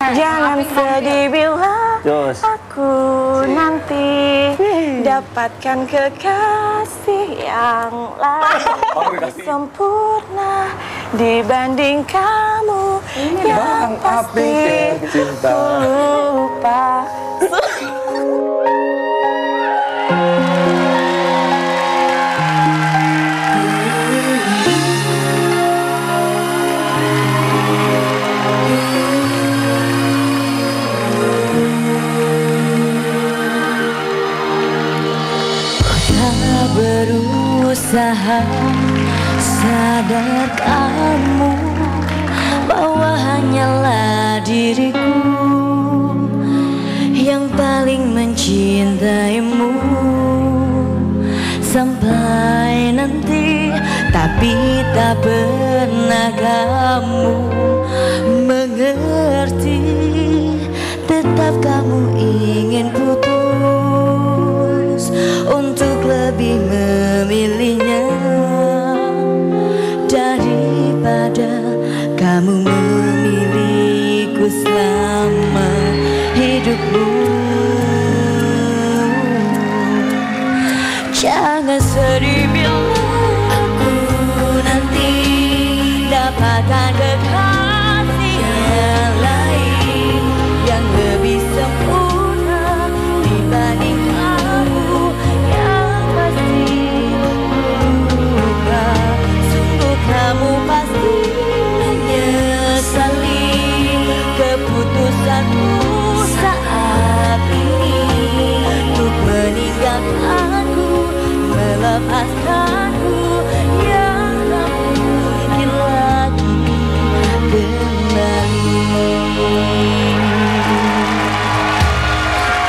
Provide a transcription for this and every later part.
Jangan sedih bila aku nanti dapatkan kekasih yang lain sempurna dibanding kamu yang pasti lupa. Berusaha sadar kamu bahwa hanyalah diriku yang paling mencintaimu sampai nanti, tapi tak pernah kamu mengerti. Tetap kamu ingin putus untuk lebih memilihnya daripada kamu memilihku selama hidupmu. Jangan sedih bila aku nanti dapatkan kekasih yang lain yang lebih sempurna dibanding kamu yang pasti luka. Sungguh kamu pasti menyesali keputusanmu saat ini untuk meninggalkanku, melepaskanku yang tak mungkin lagi kembali.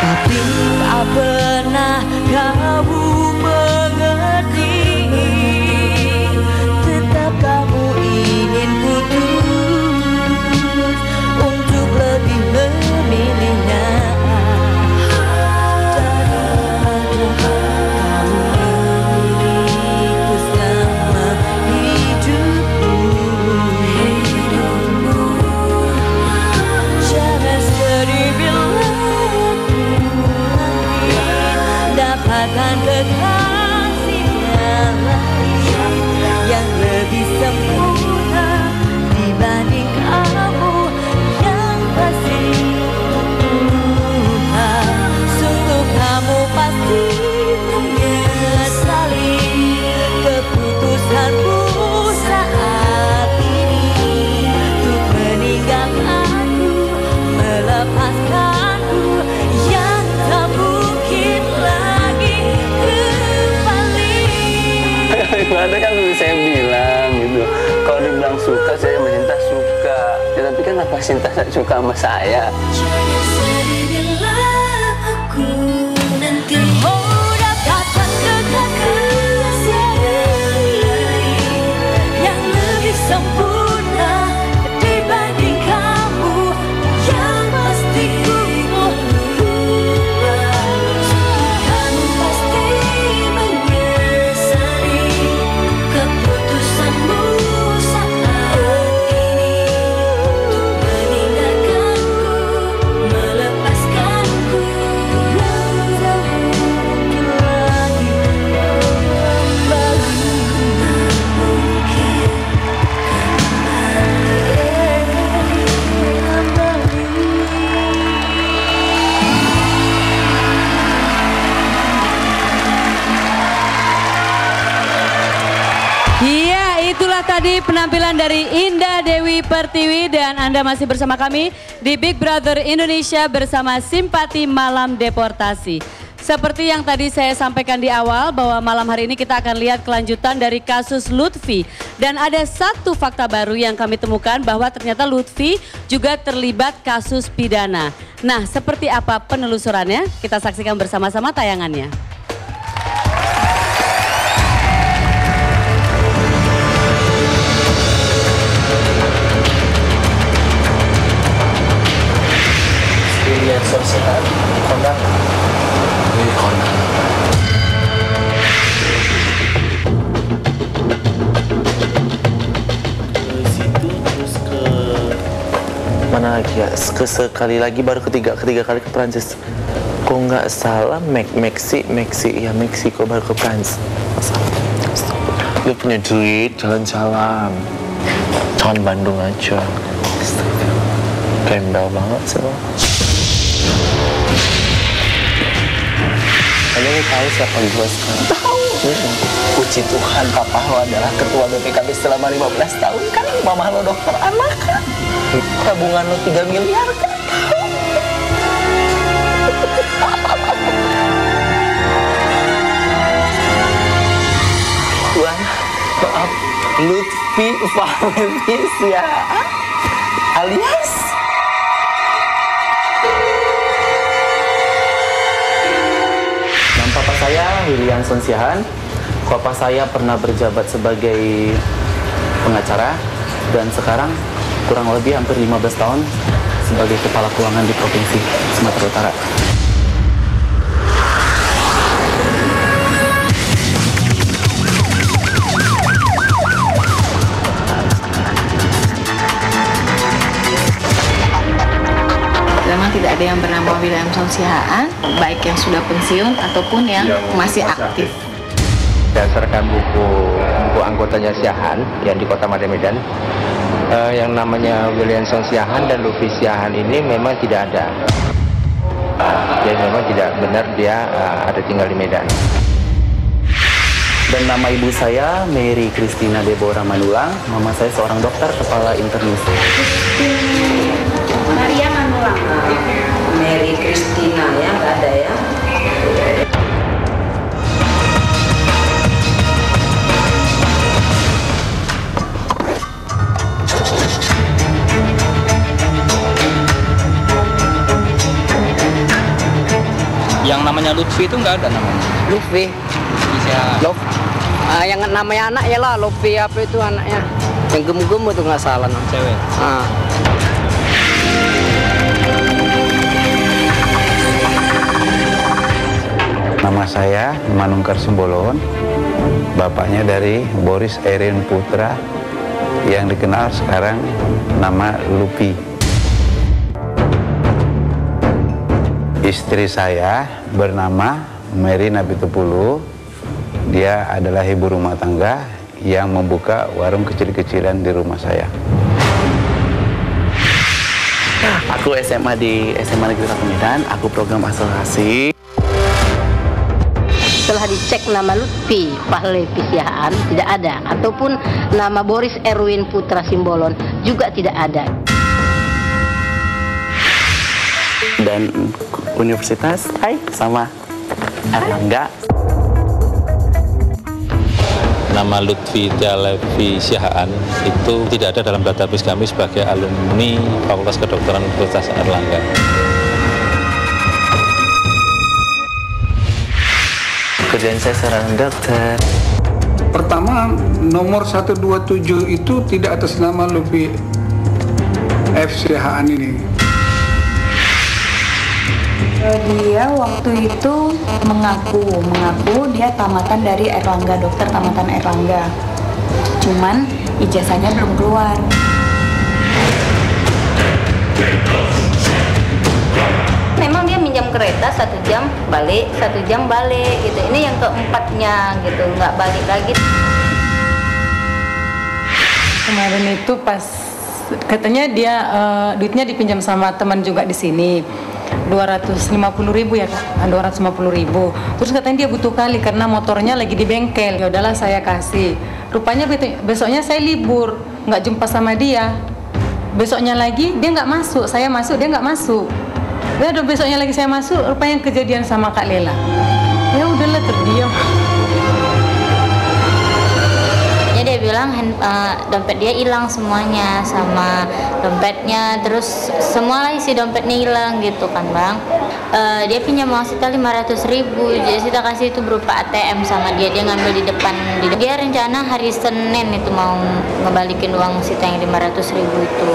Tapi tak pernah kamu mengerti. Tetap kamu ingin putus untuk lebih memilihnya daripada kamu memilihku selama hidupmu. Jangan sedih bila dapatkan kekasih yang lain yang lebih sempurna dibanding kamu yang pasti luka. Sungguh kamu pasti menyesali keputusanmu saat ini untuk meninggalkanku, melepaskanku yang tak mungkin lagi kembali. Ada kan saya bilang gitu, kalau dibilang suka saya sama Sinta suka ya, tapi kan apa Sinta suka sama saya? Jangan sedih bila aku nanti dapatkan kekasih yang lebih sempurna dibanding kamu yang pasti ku lupa. Kamu pasti menyesali keputusanmu saat ini untuk meninggalkanku, melepaskanku yang tak mungkin lagi kembali. Iya, itulah tadi penampilan dari Indah Dewi Pertiwi dan Anda masih bersama kami di Big Brother Indonesia bersama Simpati Malam Deportasi. Seperti yang tadi saya sampaikan di awal bahwa malam hari ini kita akan lihat kelanjutan dari kasus Lutfi. Dan ada satu fakta baru yang kami temukan bahwa ternyata Lutfi juga terlibat kasus pidana. Nah, seperti apa penelusurannya? Kita saksikan bersama-sama tayangannya. Lihat sosial kondak di kondak. Ke situ terus ke kemana lagi ya? Sekali lagi, baru ketiga kali ke Prancis. Kok nggak salah Meksiko baru ke Prancis. Lu punya duit, jalan-jalan. Jangan Bandung aja. Gembel banget sih lo. Kalian lu tahu siapa gue sekarang? Tahu. Puji Tuhan, papa lo adalah ketua BPKB selama 15 tahun kan? Mama lo dokter anak kan? Tabungan lo 3 miliar kan? Tuhan, maaf, Lutfi Valencia alias nama papa saya William Sonsiahan. Papa saya pernah berjabat sebagai pengacara dan sekarang kurang lebih hampir 15 tahun sebagai kepala keuangan di Provinsi Sumatera Utara. Memang tidak ada yang bernama William Sonsiahan, baik yang sudah pensiun ataupun yang masih aktif. Berdasarkan buku anggotanya Siahan yang di Kota Medan, yang namanya William Sonsiahan dan Lutfi Siahan ini memang tidak ada. Jadi memang tidak benar dia ada tinggal di Medan. Dan nama ibu saya Mary Christina Deborah Manulang. Mama saya seorang dokter kepala internis. Maria Manulang. Mary Christina ya, nggak ada ya. Yang namanya Lutfi itu nggak ada namanya. Lutfi. Bisa. Yang namanya anak ya lah, Lutfi apa itu anaknya? Yang gemuk-gemuk itu nggak salah. Cewek. Nama saya Manungkar Simbolon, bapaknya dari Boris Erin Putra yang dikenal sekarang nama Lupi. Istri saya bernama Mary Napitupulu. Dia adalah ibu rumah tangga yang membuka warung kecil-kecilan di rumah saya. Aku SMA di SMA Negeri 1 Medan. Aku program akselerasi. Setelah dicek nama Lutfi Valencia tidak ada, ataupun nama Boris Erwin Putra Simbolon juga tidak ada. Dan Universitas sama Erlangga. Nama Lutfi Valencia itu tidak ada dalam database kami sebagai alumni Fakultas Kedokteran Universitas Erlangga. Kerjaan saya seorang dokter. Pertama, nomor 127 itu tidak atas nama Lutfi FCHan ini. Dia waktu itu mengaku dia tamatan dari Erlangga, dokter tamatan Erlangga. Cuman ijazahnya belum keluar. Memang dia minjam kereta 1 jam balik, 1 jam balik gitu. Ini yang keempatnya gitu, nggak balik lagi. Kemarin itu pas katanya dia duitnya dipinjam sama teman juga di sini. 250.000 ya Kak, 250.000. Terus katanya dia butuh kali karena motornya lagi di bengkel. Ya udahlah saya kasih. Rupanya besoknya saya libur, nggak jumpa sama dia. Besoknya lagi dia nggak masuk, saya masuk dia nggak masuk. Ya udah besoknya lagi saya masuk, rupanya kejadian sama Kak Lela. Ya udahlah terdiam. Dia bilang dompet dia hilang semuanya, sama dompetnya, terus semua lah isi dompetnya hilang gitu kan Bang. Dia pinjam uang Sita 500.000, jadi Sita kasih itu berupa ATM sama dia ngambil di depan. Dia rencana hari Senin itu mau ngebalikin uang Sita yang 500.000 itu,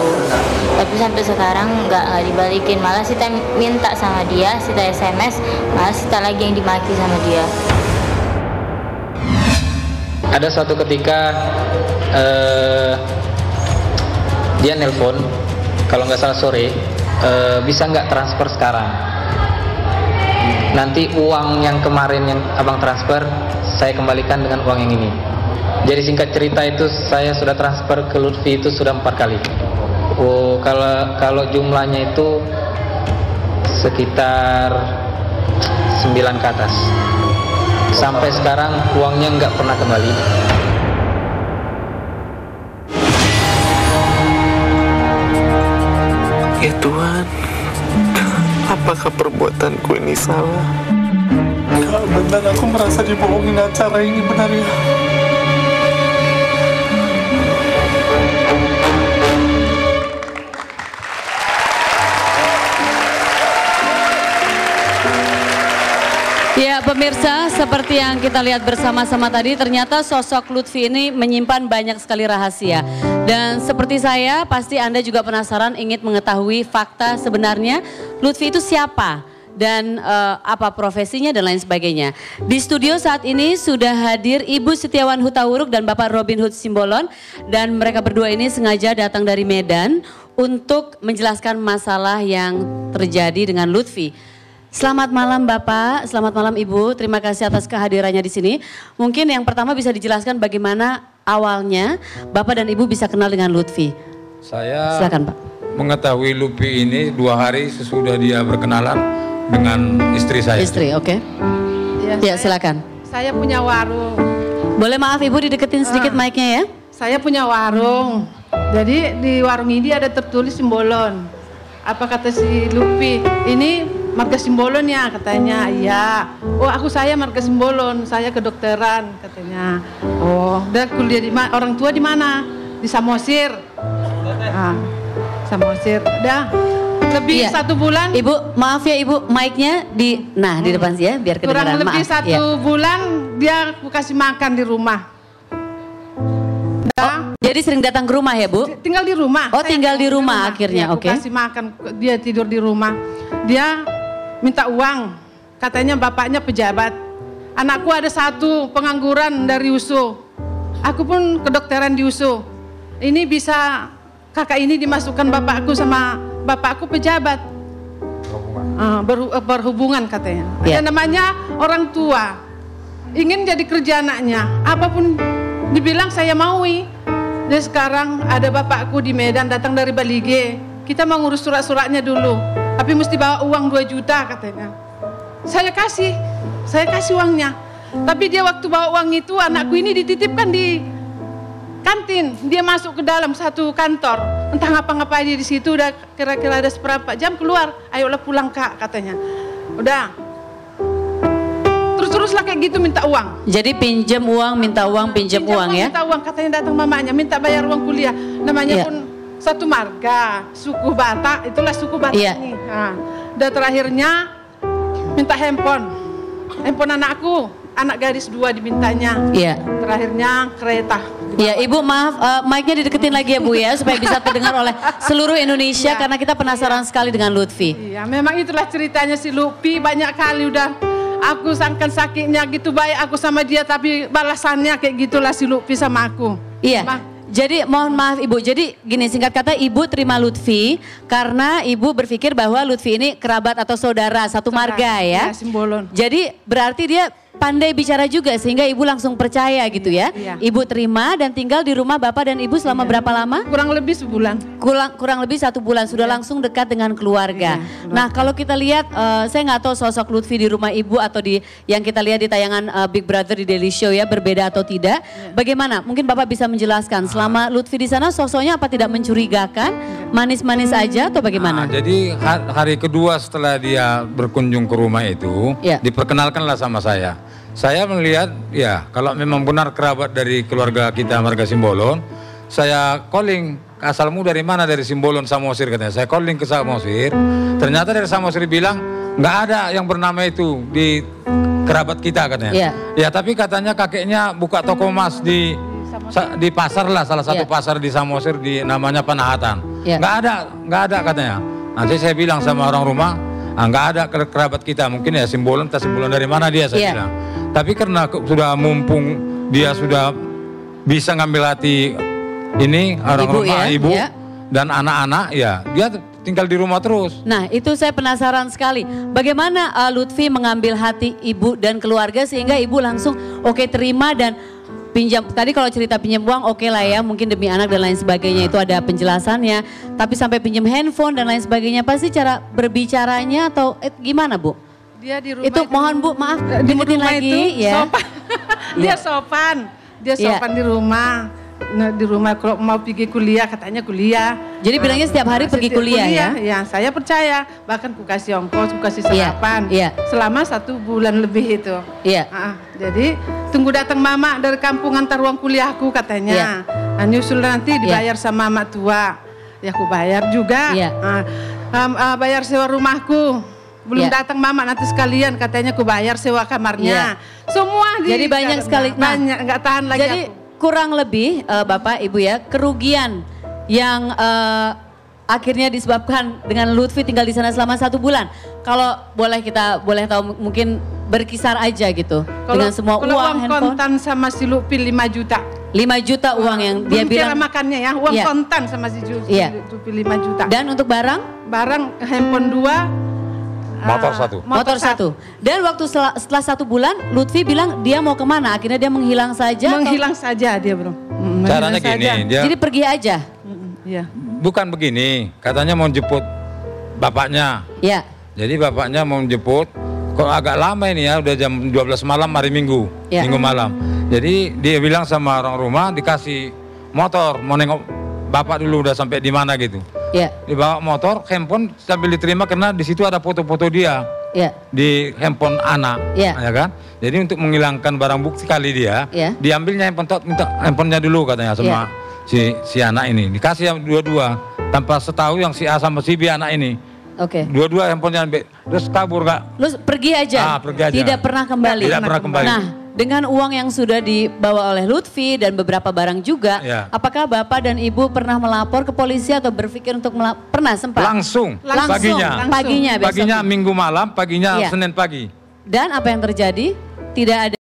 tapi sampai sekarang nggak dibalikin, malah Sita minta sama dia, Sita SMS, malah Sita lagi yang dimaki sama dia. Ada suatu ketika dia nelpon kalau nggak salah sore, bisa nggak transfer sekarang? Nanti uang yang kemarin yang abang transfer, saya kembalikan dengan uang yang ini. Jadi singkat cerita itu saya sudah transfer ke Lutfi itu sudah 4 kali. Oh, kalau jumlahnya itu sekitar 9 ke atas. Sampai sekarang uangnya nggak pernah kembali. Ya Tuhan, apakah perbuatanku ini salah? Kalau benar aku merasa dibohongin acara ini, benar ya? Ya pemirsa, seperti yang kita lihat bersama-sama tadi, ternyata sosok Lutfi ini menyimpan banyak sekali rahasia. Dan seperti saya, pasti Anda juga penasaran ingin mengetahui fakta sebenarnya Lutfi itu siapa dan apa profesinya dan lain sebagainya. Di studio saat ini sudah hadir Ibu Setiawan Hutawuruk dan Bapak Robin Hood Simbolon, dan mereka berdua ini sengaja datang dari Medan untuk menjelaskan masalah yang terjadi dengan Lutfi. Selamat malam Bapak, selamat malam Ibu. Terima kasih atas kehadirannya di sini. Mungkin yang pertama bisa dijelaskan bagaimana awalnya Bapak dan Ibu bisa kenal dengan Lutfi. Saya Silakan Pak. Mengetahui Lutfi ini 2 hari sesudah dia berkenalan dengan istri saya. Istri, oke. Ya silakan. Saya punya warung. Boleh maaf Ibu dideketin sedikit mic-nya ya. Saya punya warung. Jadi di warung ini ada tertulis Simbolon. Apa kata si Lutfi? Ini marga Simbolon ya katanya. Iya. Oh aku saya marga Simbolon, saya kedokteran katanya. Oh, udah kuliah di mana? Orang tua di mana? Di Samosir. Ah, Samosir. Udah lebih 1 bulan. Ibu maaf ya Ibu, mic-nya di depan sih ya biar kedengaran. Kurang lebih 1 bulan dia aku kasih makan di rumah. Jadi sering datang ke rumah ya Bu? Tinggal di rumah. Oh tinggal di rumah akhirnya, Aku oke. kasih makan, dia tidur di rumah. Dia minta uang, katanya bapaknya pejabat. Anakku ada 1 pengangguran dari USU. Aku pun kedokteran di USU. Ini bisa kakak ini dimasukkan bapakku sama bapakku pejabat. Berhubungan katanya. Ya. Ada namanya orang tua. Ingin jadi kerja anaknya. Apapun dibilang saya maui. Dan sekarang ada bapakku di Medan datang dari Balige. Kita mau ngurus surat-suratnya dulu. Tapi mesti bawa uang 2 juta katanya. Saya kasih uangnya. Tapi dia waktu bawa uang itu anakku ini dititipkan di kantin. Dia masuk ke dalam satu kantor. Entah ngapa-ngapa dia di situ udah kira-kira ada seberapa jam keluar. Ayolah pulang Kak katanya. Udah. Terus-teruslah kayak gitu minta uang. Jadi pinjam uang, minta uang, pinjam uang ya? Minta uang, katanya datang mamanya, minta bayar uang kuliah. Namanya pun satu marga, suku Batak, itulah suku Batak ini. Nah, dan terakhirnya minta handphone anakku, anak gadis 2 dimintanya. Iya. Terakhirnya kereta. Ya Ibu maaf, mic-nya dideketin lagi ya Bu ya, supaya bisa terdengar oleh seluruh Indonesia karena kita penasaran sekali dengan Lutfi. Iya, memang itulah ceritanya si Lutfi, banyak kali udah. Aku sangkan sakitnya gitu baik aku sama dia, tapi balasannya kayak gitulah si Lutfi sama aku. Iya. Jadi mohon maaf Ibu, jadi gini singkat kata Ibu terima Lutfi karena Ibu berpikir bahwa Lutfi ini kerabat atau saudara satu marga ya. Simbolon. Jadi berarti dia pandai bicara juga sehingga Ibu langsung percaya gitu ya. Iya. Ibu terima dan tinggal di rumah Bapak dan Ibu selama berapa lama? Kurang lebih sebulan. Kurang lebih 1 bulan, sudah langsung dekat dengan keluarga. Nah kalau kita lihat, saya nggak tahu sosok Lutfi di rumah Ibu atau di yang kita lihat di tayangan Big Brother di Daily Show ya, berbeda atau tidak. Bagaimana? Mungkin Bapak bisa menjelaskan selama Lutfi di sana sosoknya apa tidak mencurigakan? Manis-manis aja atau bagaimana? Jadi hari kedua setelah dia berkunjung ke rumah itu, diperkenalkanlah sama saya. Saya melihat ya kalau memang benar kerabat dari keluarga kita marga Simbolon, saya calling, asalmu dari mana? Dari Simbolon Samosir katanya. Saya calling ke Samosir, ternyata dari Samosir bilang nggak ada yang bernama itu di kerabat kita katanya. Ya tapi katanya kakeknya buka toko emas di pasar lah, salah satu pasar di Samosir di namanya Panahatan. Nggak ada katanya. Nanti saya bilang sama orang rumah, nggak ada kerabat kita, mungkin ya Simbolon, Simbolon dari mana dia saya bilang. Tapi karena sudah mumpung dia sudah bisa ngambil hati ini orang rumah Ibu, dan anak-anak ya dia tinggal di rumah terus. Nah itu saya penasaran sekali. Bagaimana Lutfi mengambil hati ibu dan keluarga sehingga ibu langsung oke terima dan pinjam. Tadi kalau cerita pinjam uang oke lah ya, mungkin demi anak dan lain sebagainya itu ada penjelasannya. Tapi sampai pinjam handphone dan lain sebagainya pasti cara berbicaranya atau gimana Bu? Dia di rumah itu mohon Bu maaf dimutin lagi itu ya. Sopan. Dia sopan. Dia sopan di rumah. Nah, di rumah kalau mau pergi kuliah katanya kuliah. Jadi bilangnya setiap hari pergi kuliah ya? Ya, saya percaya. Bahkan ku kasih ongkos, ku kasih sarapan. Selama 1 bulan lebih itu. Jadi tunggu datang mama dari kampung antar uang kuliahku katanya. Nah, nyusul nanti dibayar sama mak tua. Ya aku bayar juga. Bayar sewa rumahku. Belum datang mama nanti sekalian katanya ku bayar sewa kamarnya. Semua jadi banyak sekali. Banyak nggak tahan lagi jadi, aku. Kurang lebih Bapak Ibu ya kerugian yang akhirnya disebabkan dengan Lutfi tinggal di sana selama 1 bulan. Kalau boleh tahu mungkin berkisar aja gitu dengan semua uang handphone. Kontan sama si Lutfi 5 juta. 5 juta uang yang dia bilang. Makannya ya uang kontan sama si Lutfi 5 juta. Dan untuk barang? Barang handphone 2. Motor 1. Dan waktu setelah 1 bulan Lutfi bilang dia mau kemana? Akhirnya dia menghilang saja. Menghilang saja dia bro. Caranya gini. Dia, jadi pergi aja. Bukan begini. Katanya mau jemput bapaknya. Iya. Jadi bapaknya mau jemput. Kok agak lama ini ya. Udah jam 12 malam hari Minggu. Minggu malam. Jadi dia bilang sama orang rumah dikasih motor. Mau nengok bapak dulu udah sampai di mana gitu. Dibawa motor, handphone sambil diterima karena di situ ada foto-foto dia di handphone anak, ya kan? Jadi untuk menghilangkan barang bukti kali dia, diambilnya minta handphonenya dulu katanya sama si anak ini. Dikasih yang dua-dua tanpa setahu yang si A sama si B anak ini. Dua-dua handphonenya terus kabur kak. Terus pergi aja. Pergi aja. Tidak pernah kembali. Tidak pernah kembali. Nah, dengan uang yang sudah dibawa oleh Lutfi dan beberapa barang juga, apakah Bapak dan Ibu pernah melapor ke polisi atau berpikir untuk pernah sempat? Langsung. Paginya Minggu malam, paginya Senin pagi. Dan apa yang terjadi? Tidak ada.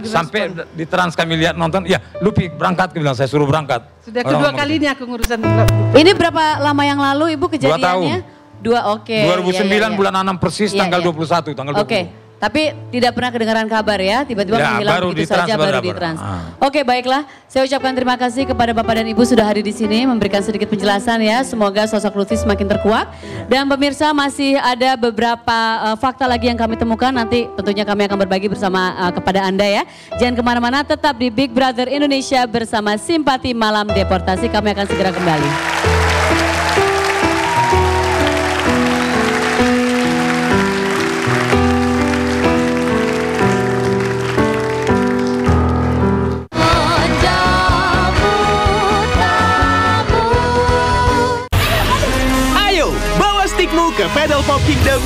Sampai di Trans kami lihat nonton, ya Lutfi berangkat, bilang saya suruh berangkat. Sudah kedua kalinya aku ngurusan. Ini berapa lama yang lalu Ibu kejadiannya? 2 tahun. 2009 bulan 6 persis tanggal 21, tanggal 20. Tapi tidak pernah kedengaran kabar ya, tiba-tiba menghilang begitu saja baru di Trans. Oke, baiklah. Saya ucapkan terima kasih kepada Bapak dan Ibu sudah hadir di sini memberikan sedikit penjelasan ya. Semoga sosok Lutfi semakin terkuat. Dan pemirsa masih ada beberapa fakta lagi yang kami temukan. Nanti tentunya kami akan berbagi bersama kepada Anda ya. Jangan kemana-mana, tetap di Big Brother Indonesia bersama Simpati Malam Deportasi. Kami akan segera kembali. Ke Pedal Pop Kingdom